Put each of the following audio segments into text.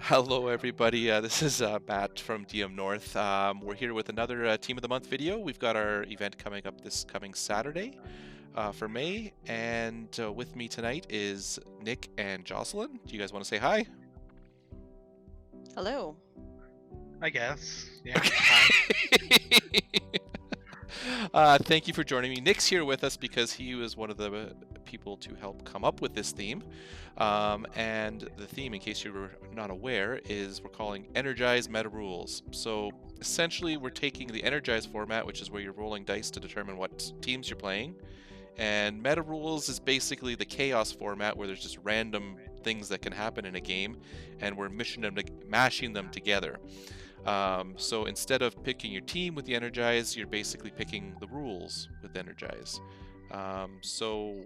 Hello, everybody. This is Matt from DM North. We're here with another Team of the Month video. We've got our event coming up this coming Saturday for May, and with me tonight is Nick and Jocelyn. Do you guys want to say hi? Hello. I guess. Yeah. Hi. Thank you for joining me. Nick's here with us because he was one of the people to help come up with this theme. And the theme, in case you were not aware, is we're calling Energize Meta Rules. So essentially, we're taking the Energize format, which is where you're rolling dice to determine what teams you're playing. And Meta Rules is basically the Chaos format where there's just random things that can happen in a game, and we're mashing them together. So instead of picking your team with the Energize, you're basically picking the rules with Energize. So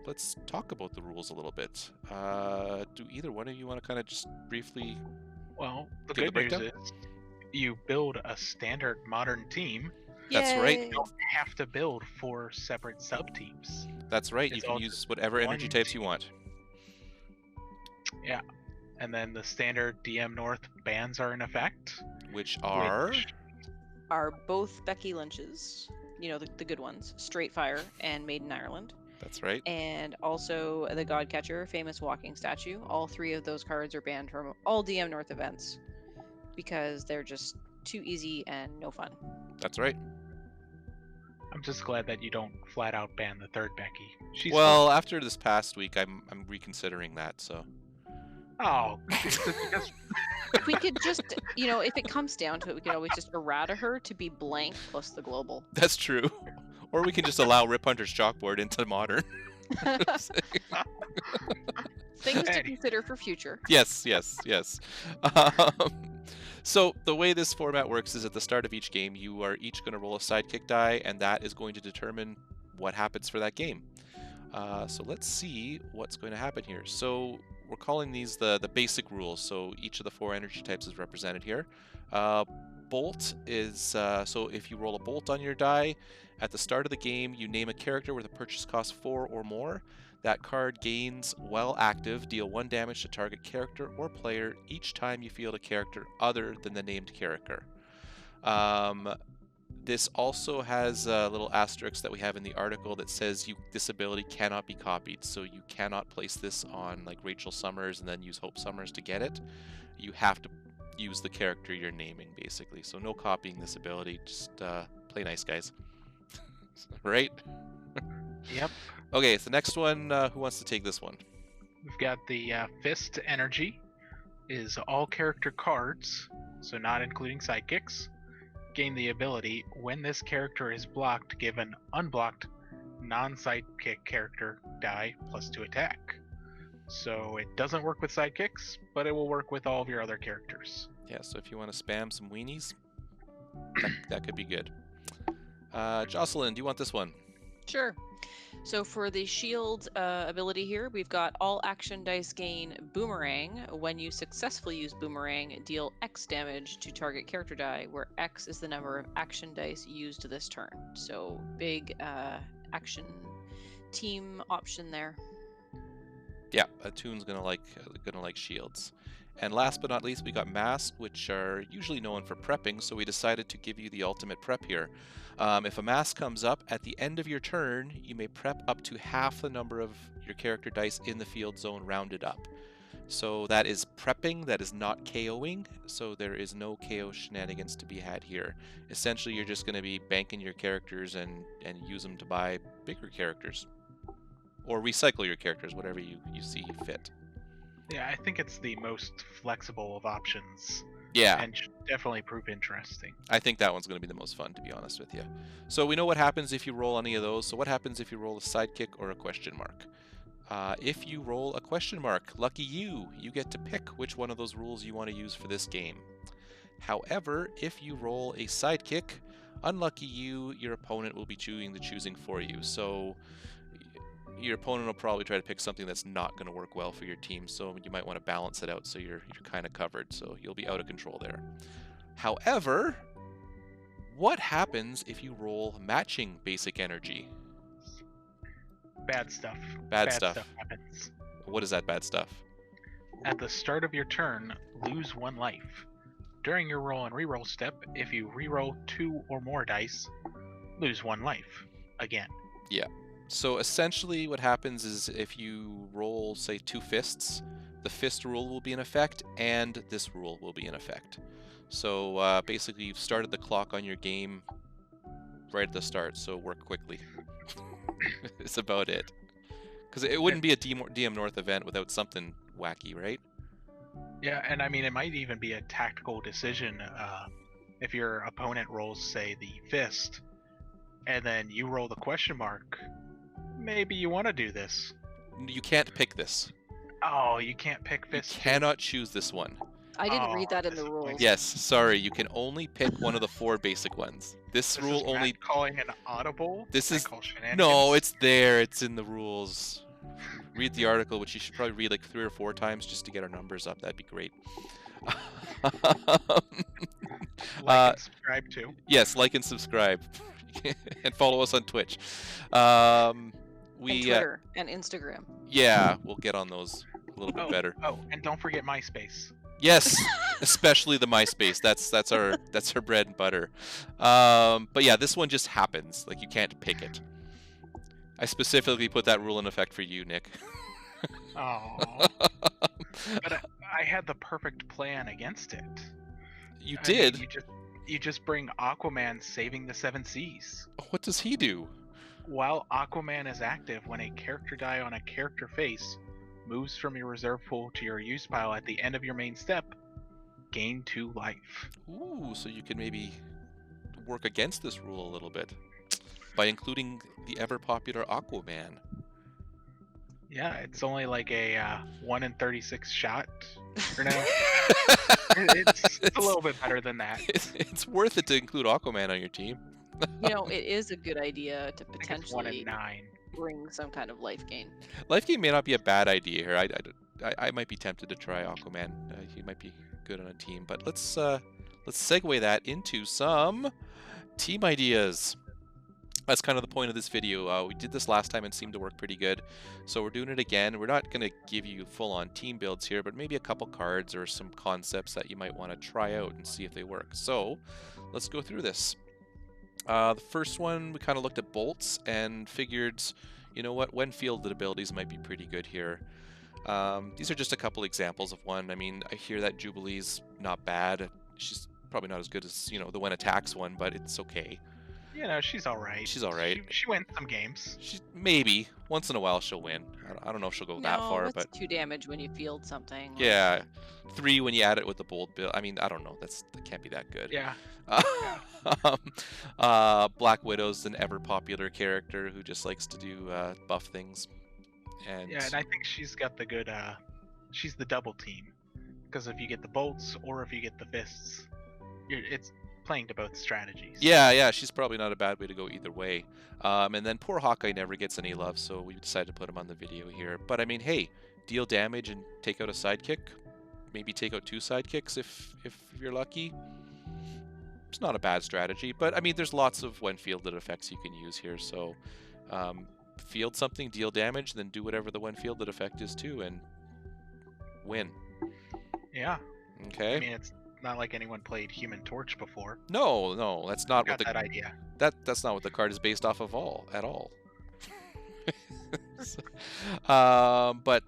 let's talk about the rules a little bit. Do either one of you want to kind of just briefly Well, the give the good news breakdown? is you build a standard modern team. That's right. Yay. You don't have to build 4 separate sub-teams. That's right. You It's can all use whatever energy one types you want. Yeah. And then the standard DM North bans are in effect. Which are... Are both Becky Lynch's, you know, the good ones, Straight Fire and Made in Ireland. That's right. And also the Godcatcher, famous walking statue. All 3 of those cards are banned from all DM North events because they're just too easy and no fun. That's right. I'm just glad that you don't flat out ban the third Becky. She's Well, after this past week, I'm reconsidering that, so... Oh, because If we could just, you know, if it comes down to it, we could always just errata her to be blank plus the global. That's true. Or we can just allow Rip Hunter's Chalkboard into Modern. Things to Hey. consider for future. Yes. So the way this format works is at the start of each game, you are each going to roll a sidekick die, and that is going to determine what happens for that game. So let's see what's going to happen here. So we're calling these the basic rules. So each of the 4 energy types is represented here. Bolt is, so if you roll a bolt on your die, at the start of the game, you name a character with a purchase cost 4 or more. That card gains, while active, deal 1 damage to target character or player each time you field a character other than the named character. This also has a little asterisk that we have in the article that says this ability cannot be copied, so you cannot place this on like Rachel Summers and then use Hope Summers to get it. You have to use the character you're naming, basically. So no copying this ability, just play nice, guys. Right? Yep. Okay, so next one, who wants to take this one? We've got the Fist Energy is all character cards, so not including sidekicks, gain the ability when this character is blocked, give an unblocked non-sidekick character die +2 attack. So it doesn't work with sidekicks, but it will work with all of your other characters. Yeah, so if you want to spam some weenies, that could be good. Jocelyn, do you want this one? Sure. So for the shield ability here, we've got all action dice gain boomerang. When you successfully use boomerang, deal X damage to target character die, where X is the number of action dice used this turn. So big action team option there. Yeah, Toon's gonna like shields. And last but not least, we got masks, which are usually known for prepping, so we decided to give you the ultimate prep here. If a mask comes up at the end of your turn, you may prep up to half the number of your character dice in the field zone rounded up. So that is prepping, that is not KOing, so there is no KO shenanigans to be had here. Essentially, you're just going to be banking your characters and use them to buy bigger characters. Or recycle your characters, whatever you see fit. Yeah, I think it's the most flexible of options. Yeah. And should definitely prove interesting. I think that one's going to be the most fun, to be honest with you. So we know what happens if you roll any of those. So what happens if you roll a sidekick or a question mark? If you roll a question mark, lucky you, you get to pick which one of those rules you want to use for this game. However, if you roll a sidekick, unlucky you, your opponent will be choosing for you. So your opponent will probably try to pick something that's not going to work well for your team, so you might want to balance it out so you're kind of covered, so you'll be out of control there. However, what happens if you roll matching basic energy? Bad stuff. Bad stuff. happens. What is that bad stuff? At the start of your turn, lose 1 life. During your roll and reroll step, if you reroll 2 or more dice, lose 1 life. Again. So essentially what happens is if you roll, say, 2 fists, the fist rule will be in effect, and this rule will be in effect. So basically you've started the clock on your game right at the start, so work quickly. It's about it. Because it wouldn't be a DM North event without something wacky, right? Yeah, and I mean, it might even be a tactical decision if your opponent rolls, say, the fist, and then you roll the question mark. Maybe you want to do this. You can't pick this. Oh, you can't pick You fist. cannot choose this one. I didn't read that in the disappointing. rules. Yes, sorry, you can only pick one of the 4 basic ones. This This rule is Matt only... calling an audible. This I is... call shenanigans. No, it's there. It's in the rules. Read the article, which you should probably read like 3 or 4 times just to get our numbers up. That'd be great. Like and subscribe to. Yes, like and subscribe. And follow us on Twitch. And We Twitter and Instagram. yeah, we'll get on those a little bit better. Oh, and don't forget MySpace. Yes, especially the MySpace. That's our bread and butter. But yeah, this one just happens. Like you can't pick it. I specifically put that rule in effect for you, Nick. Oh. But I had the perfect plan against it. You I mean, did? you just bring Aquaman saving the 7 seas. What does he do? While Aquaman is active, when a character die on a character face moves from your reserve pool to your use pile at the end of your main step, gain 2 life. Ooh, so you can maybe work against this rule a little bit by including the ever popular Aquaman. Yeah, it's only like a 1 in 36 shot. Or no, it's a little bit better than that. It's worth it to include Aquaman on your team. You know, it is a good idea to I think it's 1 in potentially 9. bring some kind of life gain. Life gain may not be a bad idea here. I might be tempted to try Aquaman. He might be good on a team. But let's segue that into some team ideas. That's kind of the point of this video. We did this last time and seemed to work pretty good. So we're doing it again. We're not going to give you full-on team builds here, but maybe a couple cards or some concepts that you might want to try out and see if they work. So let's go through this. The first one, we kind of looked at bolts and figured, you know what, when fielded abilities might be pretty good here. These are just a couple examples of one. I mean, I hear that Jubilee's not bad. She's probably not as good as, you know, the when attacks one, but it's okay. You know, she's alright. She's alright. She wins some games. Maybe once in a while she'll win. I don't know if she'll go that far, that's but 2 damage when you field something. yeah, 3 when you add it with the bold build. I mean, I don't know. That can't be that good. Yeah. Black Widow's an ever popular character who just likes to do buff things. And Yeah, and I think she's got the good. She's the double team, because if you get the bolts or if you get the fists, it's playing to both strategies. yeah, she's probably not a bad way to go either way. And then poor Hawkeye never gets any love, so we decided to put him on the video here. But I mean, hey, deal damage and take out a sidekick. Maybe take out 2 sidekicks if you're lucky. It's not a bad strategy, but I mean, there's lots of when fielded effects you can use here. So field something, deal damage, then do whatever the when fielded effect is too, and win. Yeah. Okay. I mean, it's not like anyone played Human Torch before. No, that's not Got what that idea. that's not what the card is based off of at all. But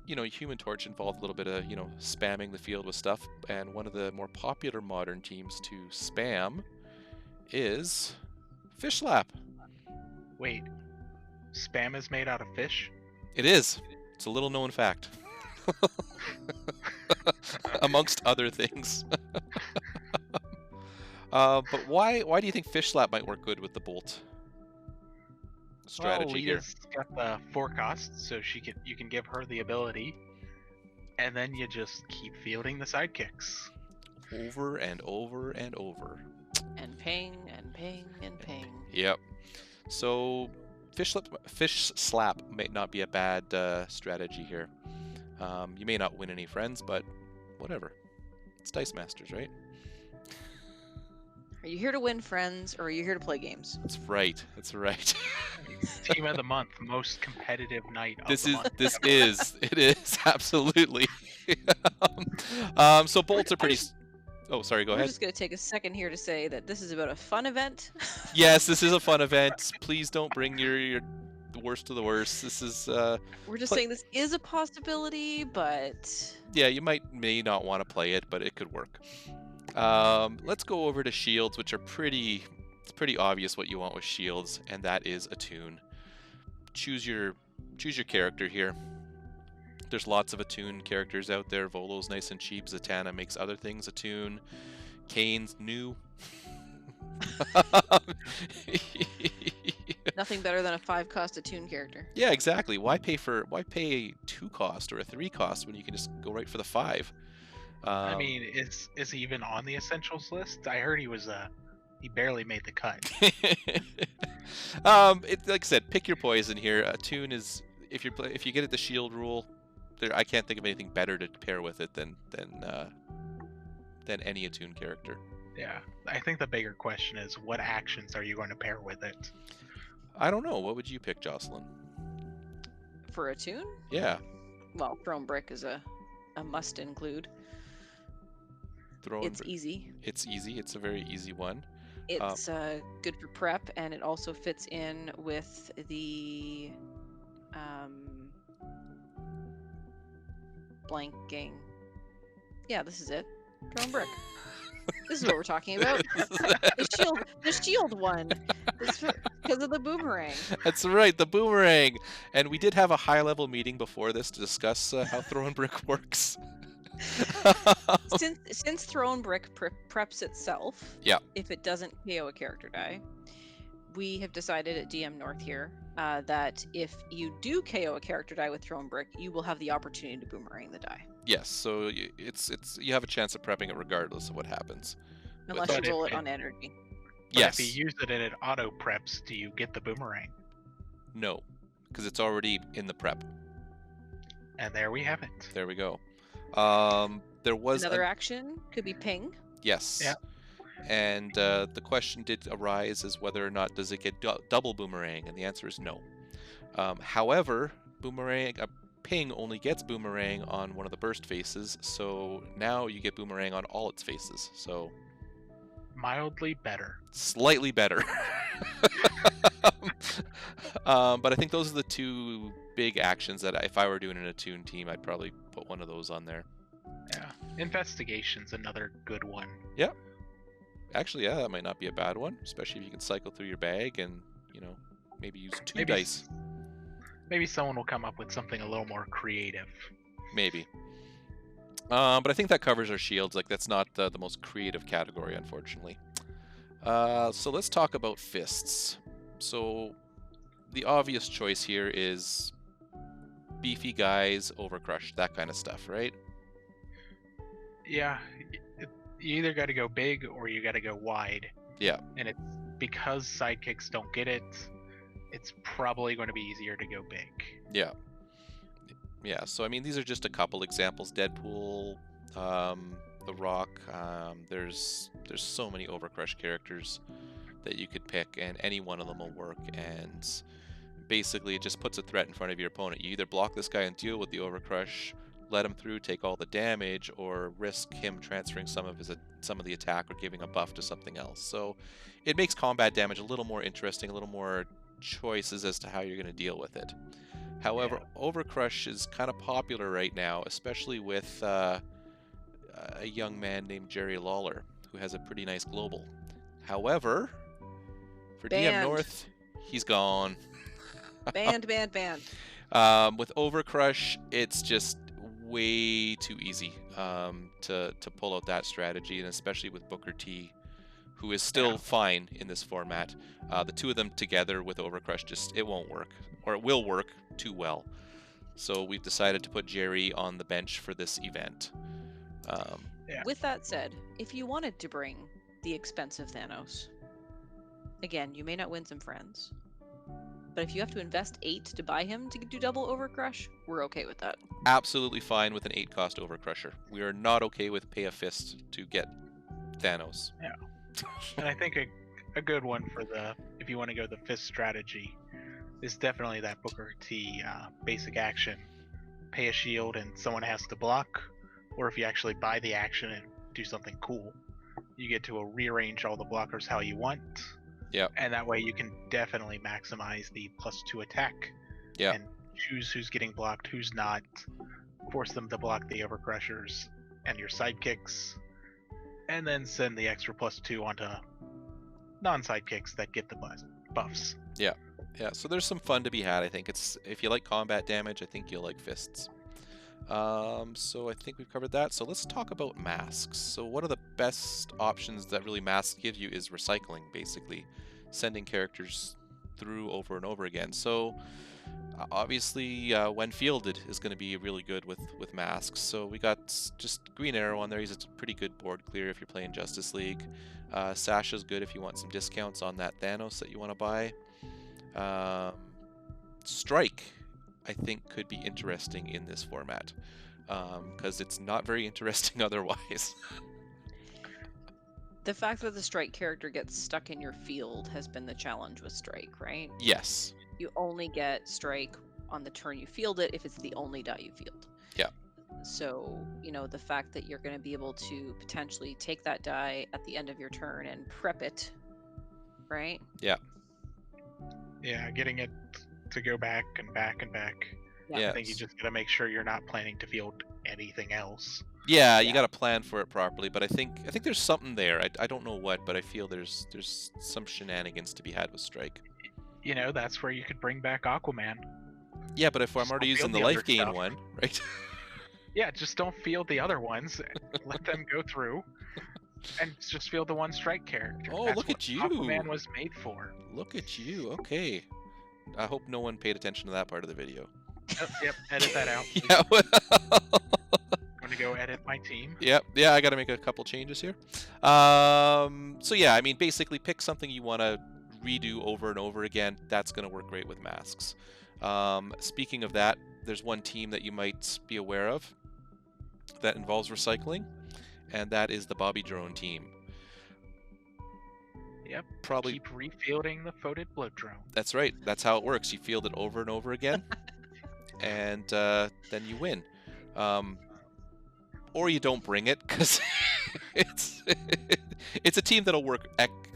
you know, Human Torch involved a little bit of, you know, spamming the field with stuff, and one of the more popular modern teams to spam is Fishlap. Wait, spam is made out of fish? It is. It's a little known fact. Amongst other things. But why do you think Fishlap might work good with the bolt strategy here? Leah's got the forecast, so you can give her the ability, and then you just keep fielding the sidekicks. Over and over and over. And ping and ping and ping. Yep. So Fishlap may not be a bad strategy here. You may not win any friends, but whatever. It's Dice Masters, right? Are you here to win friends, or are you here to play games? That's right. That's right. Team of the month, most competitive night of This the is month. it is absolutely. So bolts are pretty. just- Oh, sorry. Go We're ahead. just going to take a second here to say that this is about a fun event. Yes, this is a fun event. Please don't bring your the worst of the worst. This is We're just Play- saying this is a possibility, but yeah, you may not want to play it, but it could work. Let's go over to shields, which are pretty. It's pretty obvious what you want with shields, and that is attune. Choose your character here. There's lots of attune characters out there. Volo's nice and cheap. Zatanna makes other things attune. Kane's new. nothing better than a 5-cost attune character. Yeah, exactly. Why pay a 2 cost or a 3 cost when you can just go right for the 5? I mean, is he even on the essentials list? I heard he was he barely made the cut. Like I said, pick your poison here. Attune is if you get it the shield rule. I can't think of anything better to pair with it than any attune character. Yeah, I think the bigger question is what actions are you going to pair with it? I don't know. What would you pick, Jocelyn? For attune? Yeah, Well, thrown brick is a must include. It's easy. It's easy. It's a very easy one. It's good for prep, and it also fits in with the blanking. Yeah, this is it. Thrown brick. This is what we're talking about. The shield one. Because of the boomerang. That's right, the boomerang. And we did have a high-level meeting before this to discuss how thrown brick works. Since thrown brick preps itself, Yeah. if it doesn't KO a character die, we have decided at DM North here that if you do KO a character die with thrown brick, you will have the opportunity to boomerang the die, Yes, so it's you have a chance of prepping it regardless of what happens. unless But you roll if it it- on energy. But Yes. If you use it and it auto preps, do you get the boomerang? No, because it's already in the prep. And there we have it. There we go. There was Another action could be ping. yes. Yeah. And the question did arise as whether or not does it get double boomerang, and the answer is no. However, ping only gets boomerang on one of the burst faces, so now you get boomerang on all its faces. So Mildly better. slightly better. But I think those are the two big actions that if I were doing an attune team, I'd probably put one of those on there. Yeah. Investigation's another good one. Actually, yeah, that might not be a bad one, especially if you can cycle through your bag and, maybe use 2 Maybe dice. Maybe someone will come up with something a little more creative. Maybe. But I think that covers our shields. Like, that's not the most creative category, unfortunately. So let's talk about fists. So the obvious choice here is beefy guys, overcrush, that kind of stuff, right? Yeah. You either got to go big or you got to go wide. Yeah. And it's because sidekicks don't get it, it's probably going to be easier to go big. Yeah. Yeah, so I mean, these are just a couple examples. Deadpool, The Rock, there's so many overcrush characters that you could pick, and any one of them will work, and basically it just puts a threat in front of your opponent. You either block this guy and deal with the overcrush, let him through, take all the damage, or risk him transferring some of the attack or giving a buff to something else. So it makes combat damage a little more interesting, a little more choices as to how you're going to deal with it. However, Overcrush is kind of popular right now, especially with a young man named Jerry Lawler, who has a pretty nice global. However, for DM Banned. North, he's gone. Banned. With Overcrush, it's just way too easy to pull out that strategy, and especially with Booker T, who is still fine in this format. The two of them together with Overcrush, it won't work, or it will work too well. So we've decided to put Jerry on the bench for this event. With that said, if you wanted to bring the expensive Thanos, again, you may not win some friends, but if you have to invest 8 to buy him to do double Overcrush, we're okay with that. Absolutely fine with an 8-cost Overcrusher. We are not okay with pay a fist to get Thanos. And I think a good one for if you want to go the fist strategy is definitely that Booker T basic action. Pay a shield and someone has to block, or if you actually buy the action and do something cool, you get to rearrange all the blockers how you want. Yep. And that way you can definitely maximize the +2 attack. Yeah. And choose who's getting blocked, who's not. Force them to block the overcrushers and your sidekicks. And then send the extra +2 onto non-sidekicks that get the buffs. Yeah, so there's some fun to be had. I think if you like combat damage, I think you'll like fists. So I think we've covered that. So let's talk about masks. So one of the best options that really masks give you is recycling, basically. Sending characters through over and over again. So obviously when fielded is going to be really good with masks. So we got just Green Arrow on there. He's a pretty good board clear if you're playing Justice League. Sasha's good if you want some discounts on that Thanos that you want to buy. Strike, I think, could be interesting in this format because it's not very interesting otherwise. The fact that the Strike character gets stuck in your field has been the challenge with Strike, right? Yes. You only get Strike on the turn you field it if it's the only die you field. Yeah. So, the fact that you're going to be able to potentially take that die at the end of your turn and prep it, right? Yeah. Yeah, getting it to go back and back and back. Yeah. I think you just gotta make sure you're not planning to field anything else. Yeah, you got to plan for it properly, but I think there's something there. I don't know what, but I feel there's some shenanigans to be had with Strike. That's where you could bring back Aquaman. Yeah, but if I'm already using the life gain one, right? Yeah, just don't field the other ones. Let them go through, and just field the one Strike character. Oh, That's look what at you! Aquaman was made for. Look at you. Okay. I hope no one paid attention to that part of the video. Oh, yep, edit that out. Yeah. I'm gonna go edit my team. Yep. Yeah, I got to make a couple changes here. So yeah, I mean, basically pick something you want to redo over and over again. That's going to work great with masks. Speaking of that, there's one team that you might be aware of that involves recycling, and that is the Bobby Drone team. Yep. Probably. Keep refielding the Foated Blood Drone. That's right. That's how it works. You field it over and over again, and then you win. Or you don't bring it because it's a team that'll work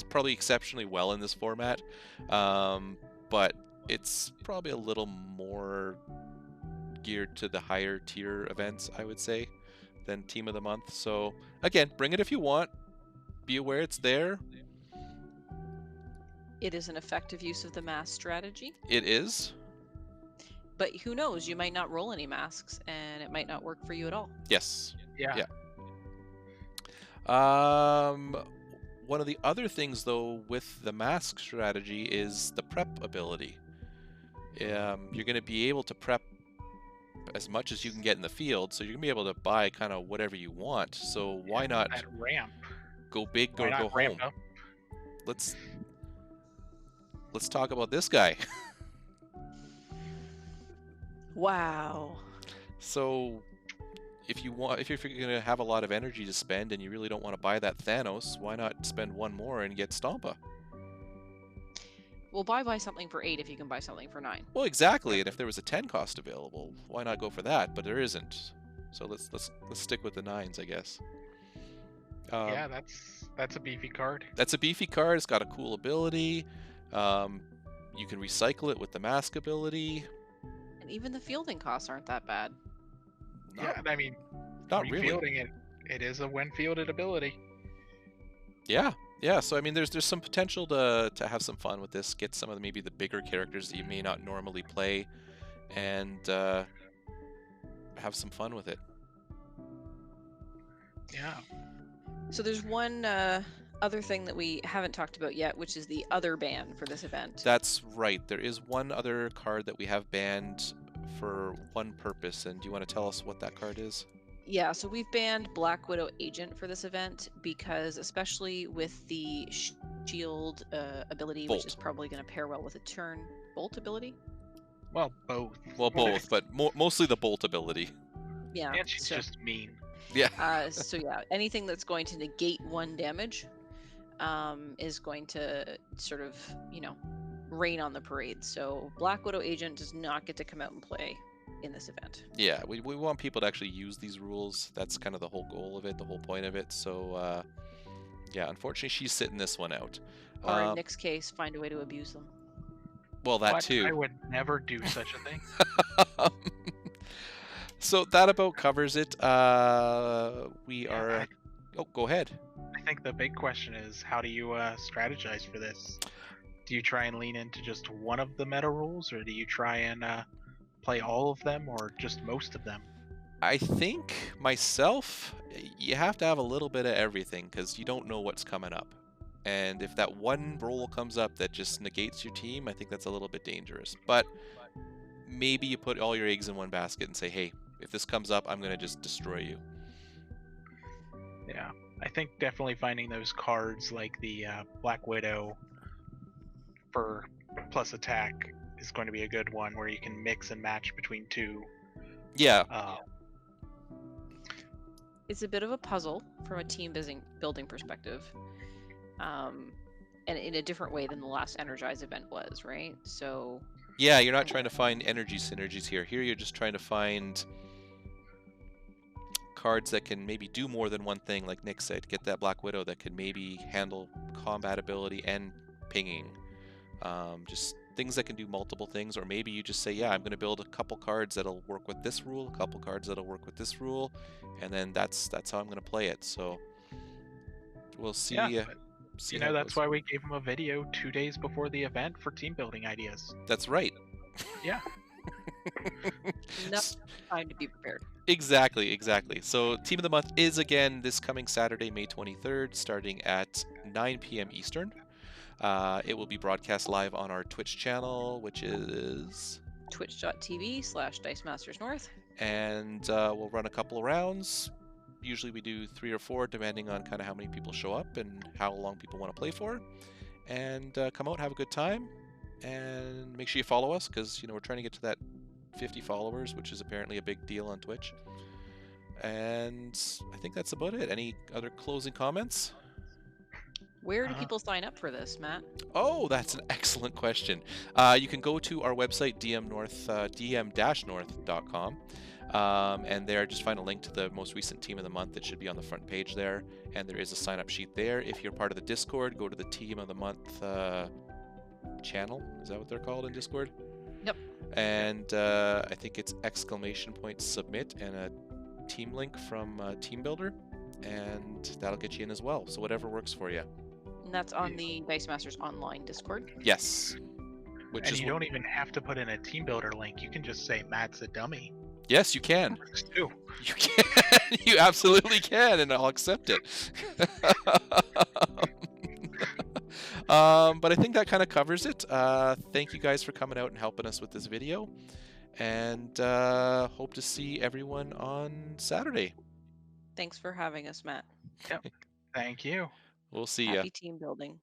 probably exceptionally well in this format, but it's probably a little more geared to the higher tier events, I would say, than Team of the Month. So again, bring it if you want. Be aware it's there. It is an effective use of the mask strategy. It is. But who knows? You might not roll any masks, and it might not work for you at all. Yes. Yeah. One of the other things, though, with the mask strategy is the prep ability. You're going to be able to prep as much as you can get in the field, so you're going to be able to buy kind of whatever you want. So why not that ramp? Go big or Why not go ramp home? up? Let's talk about this guy. Wow. So if you're going to have a lot of energy to spend and you really don't want to buy that Thanos, why not spend one more and get Stompa? Well, buy something for 8 if you can buy something for 9. Well, exactly. And if there was a 10 cost available, why not go for that? But there isn't. So let's stick with the 9s, I guess. Yeah, that's a beefy card. That's a beefy card. It's got a cool ability. You can recycle it with the mask ability. And even the fielding costs aren't that bad. Yeah, I mean, Not really. fielding it is a when fielded ability. Yeah. So I mean, there's some potential to have some fun with this. Get some of maybe the bigger characters that you may not normally play, and have some fun with it. Yeah. So there's one other thing that we haven't talked about yet, which is the other ban for this event. That's right. There is one other card that we have banned for one purpose, and do you want to tell us what that card is? Yeah, so we've banned Black Widow Agent for this event because, especially with the shield ability, Bolt. which is probably going to pair well with a turn bolt ability. Well, both. Well, both, but mostly the bolt ability. Yeah. And she's so, just mean. Yeah. so yeah, anything that's going to negate 1 damage is going to sort of, rain on the parade. So Black Widow Agent does not get to come out and play in this event. Yeah, we want people to actually use these rules. That's kind of the whole goal of it, the whole point of it. So, yeah, unfortunately, she's sitting this one out. Or in Nick's case, find a way to abuse them. Well, that What? too. I would never do such a thing. So that about covers it. We Yeah, are. Oh, go ahead. I think the big question is, how do you strategize for this? Do you try and lean into just one of the meta rules, or do you try and play all of them, or just most of them? I think myself, you have to have a little bit of everything because you don't know what's coming up. And if that one role comes up that just negates your team, I think that's a little bit dangerous. But maybe you put all your eggs in one basket and say, hey, if this comes up, I'm going to just destroy you. Yeah, I think definitely finding those cards like the Black Widow for plus attack is going to be a good one, where you can mix and match between two. Yeah. It's a bit of a puzzle from a team building perspective, and in a different way than the last Energize event was, right? So Yeah, you're not trying to find energy synergies here. Here you're just trying to find cards that can maybe do more than one thing, like Nick said. Get that Black Widow that can maybe handle combat ability and pinging. Just things that can do multiple things, or maybe you just say, yeah, I'm going to build a couple cards that'll work with this rule, a couple cards that'll work with this rule, and then that's how I'm going to play it. So we'll see. Yeah, See you how know, it that's goes. why we gave him a video 2 days before the event for team building ideas. That's right. Yeah. enough time to be prepared. Exactly. So Team of the Month is again this coming Saturday, May 23rd, starting at 9 p.m. Eastern. It will be broadcast live on our Twitch channel, which is twitch.tv/DiceMastersNorth. And we'll run a couple of rounds. Usually we do 3 or 4, depending on kind of how many people show up and how long people want to play for. And come out, have a good time, and make sure you follow us because we're trying to get to that 50 followers, which is apparently a big deal on Twitch. And I think that's about it. Any other closing comments? Where do people sign up for this, Matt? Oh, that's an excellent question. You can go to our website, dm-north.com, and there just find a link to the most recent Team of the Month. It should be on the front page there, and there is a sign-up sheet there. If you're part of the Discord, go to the Team of the Month channel. Is that what they're called in Discord? Yep. And I think it's !submit and a team link from Team Builder, and that'll get you in as well. So whatever works for you. And that's on the Dice Masters online Discord. Yes. And you don't even have to put in a team builder link. You can just say Matt's a dummy. Yes, you can. Works too. You can. You absolutely can, and I'll accept it. But I think that kind of covers it. Thank you guys for coming out and helping us with this video, and hope to see everyone on Saturday. Thanks for having us, Matt. Yep. Thank you. We'll see ya. Happy team building.